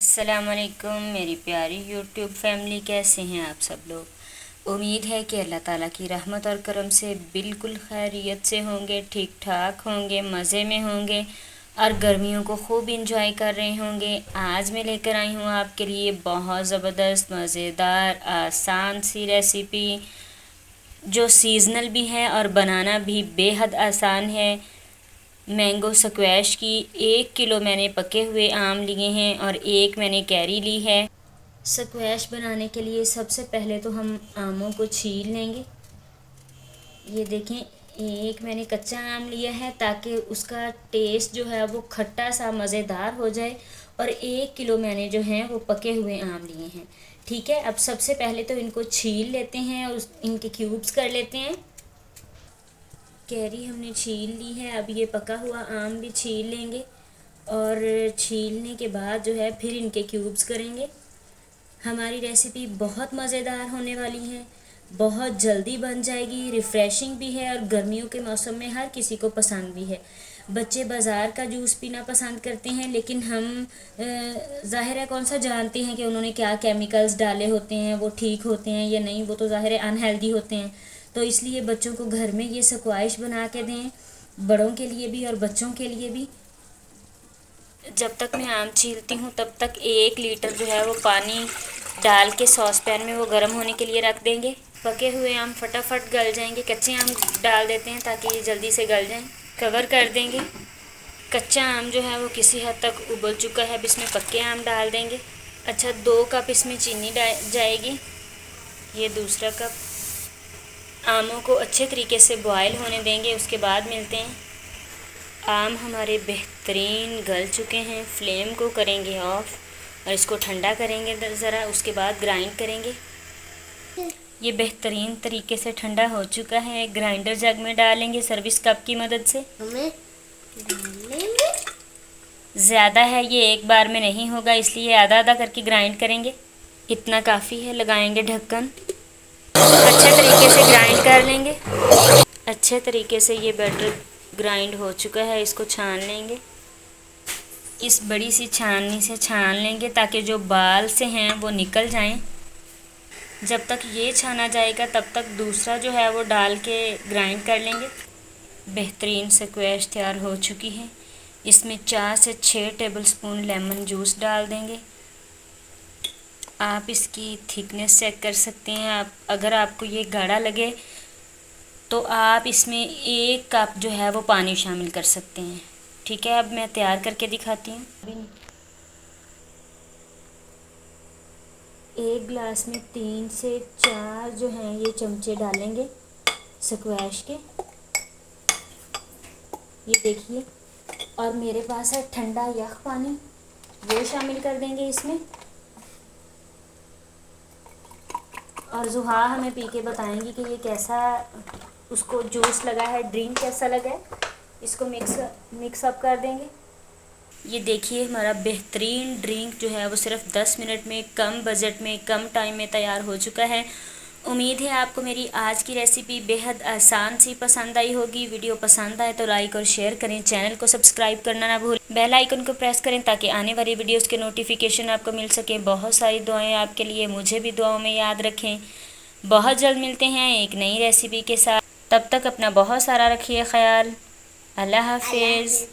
अस्सलामुअलैकुम मेरी प्यारी यूट्यूब फैमिली, कैसे हैं आप सब लोग। उम्मीद है कि अल्लाह ताला की रहमत और करम से बिल्कुल खैरियत से होंगे, ठीक ठाक होंगे, मज़े में होंगे और गर्मियों को खूब इंजॉय कर रहे होंगे। आज मैं लेकर आई हूँ आपके लिए बहुत ज़बरदस्त मज़ेदार आसान सी रेसिपी जो सीज़नल भी है और बनाना भी बेहद आसान है। मैंगो स्क्वैश की 1 किलो मैंने पके हुए आम लिए हैं और एक मैंने कैरी ली है। स्क्वैश बनाने के लिए सबसे पहले तो हम आमों को छील लेंगे। ये देखें, एक मैंने कच्चा आम लिया है ताकि उसका टेस्ट जो है वो खट्टा सा मज़ेदार हो जाए, और 1 किलो मैंने जो है वो पके हुए आम लिए हैं। ठीक है, अब सबसे पहले तो इनको छील लेते हैं और इनके क्यूब्स कर लेते हैं। कैरी हमने छील ली है, अब ये पका हुआ आम भी छील लेंगे और छीलने के बाद जो है फिर इनके क्यूब्स करेंगे। हमारी रेसिपी बहुत मज़ेदार होने वाली है, बहुत जल्दी बन जाएगी, रिफ़्रेशिंग भी है और गर्मियों के मौसम में हर किसी को पसंद भी है। बच्चे बाज़ार का जूस पीना पसंद करते हैं, लेकिन हम ज़ाहिर है कौन सा जानते हैं कि उन्होंने क्या केमिकल्स डाले होते हैं, वो ठीक होते हैं या नहीं, वो तो ज़ाहिर है अनहेल्दी होते हैं। तो इसलिए बच्चों को घर में ये स्क्वैश बना के दें, बड़ों के लिए भी और बच्चों के लिए भी। जब तक मैं आम छीलती हूँ तब तक 1 लीटर जो है वो पानी डाल के सॉस पैन में वो गर्म होने के लिए रख देंगे। पके हुए आम फटाफट गल जाएंगे, कच्चे आम डाल देते हैं ताकि ये जल्दी से गल जाएं। कवर कर देंगे। कच्चा आम जो है वो किसी हद तक उबल चुका है, अब इसमें पक्के आम डाल देंगे। अच्छा, 2 कप इसमें चीनी जाएगी। ये दूसरा कप। आमों को अच्छे तरीके से बॉयल होने देंगे, उसके बाद मिलते हैं। आम हमारे बेहतरीन गल चुके हैं। फ्लेम को करेंगे ऑफ और इसको ठंडा करेंगे ज़रा, उसके बाद ग्राइंड करेंगे। ये बेहतरीन तरीके से ठंडा हो चुका है। ग्राइंडर जग में डालेंगे सर्विस कप की मदद से। ज़्यादा है ये, एक बार में नहीं होगा, इसलिए आधा आधा करके ग्राइंड करेंगे। इतना काफ़ी है। लगाएंगे ढक्कन। अच्छे तरीके से ग्राइंड कर लेंगे। अच्छे तरीके से ये बैटर ग्राइंड हो चुका है, इसको छान लेंगे। इस बड़ी सी छाननी से छान लेंगे ताकि जो बाल से हैं वो निकल जाएं। जब तक ये छाना जाएगा तब तक दूसरा जो है वो डाल के ग्राइंड कर लेंगे। बेहतरीन स्क्वैश तैयार हो चुकी है। इसमें 4 से 6 टेबलस्पून लेमन जूस डाल देंगे। आप इसकी थिकनेस चेक कर सकते हैं। आप अगर आपको ये गाढ़ा लगे तो आप इसमें 1 कप जो है वो पानी शामिल कर सकते हैं। ठीक है, अब मैं तैयार करके दिखाती हूँ। 1 गिलास में 3 से 4 जो हैं ये चमचे डालेंगे स्क्वैश के। ये देखिए, और मेरे पास है ठंडा यख पानी, वो शामिल कर देंगे इसमें। और जुहा हमें पी के बताएंगी कि ये कैसा उसको जूस लगा है, ड्रिंक कैसा लगा है। इसको मिक्स अप कर देंगे। ये देखिए, हमारा बेहतरीन ड्रिंक जो है वो सिर्फ 10 मिनट में, कम बजट में, कम टाइम में तैयार हो चुका है। उम्मीद है आपको मेरी आज की रेसिपी बेहद आसान सी पसंद आई होगी। वीडियो पसंद आए तो लाइक और शेयर करें। चैनल को सब्सक्राइब करना ना भूलें। बेल आइकन को प्रेस करें ताकि आने वाली वीडियोस के नोटिफिकेशन आपको मिल सके। बहुत सारी दुआएं आपके लिए, मुझे भी दुआओं में याद रखें। बहुत जल्द मिलते हैं एक नई रेसिपी के साथ। तब तक अपना बहुत सारा रखिए ख्याल। अल्लाह हाफिज़।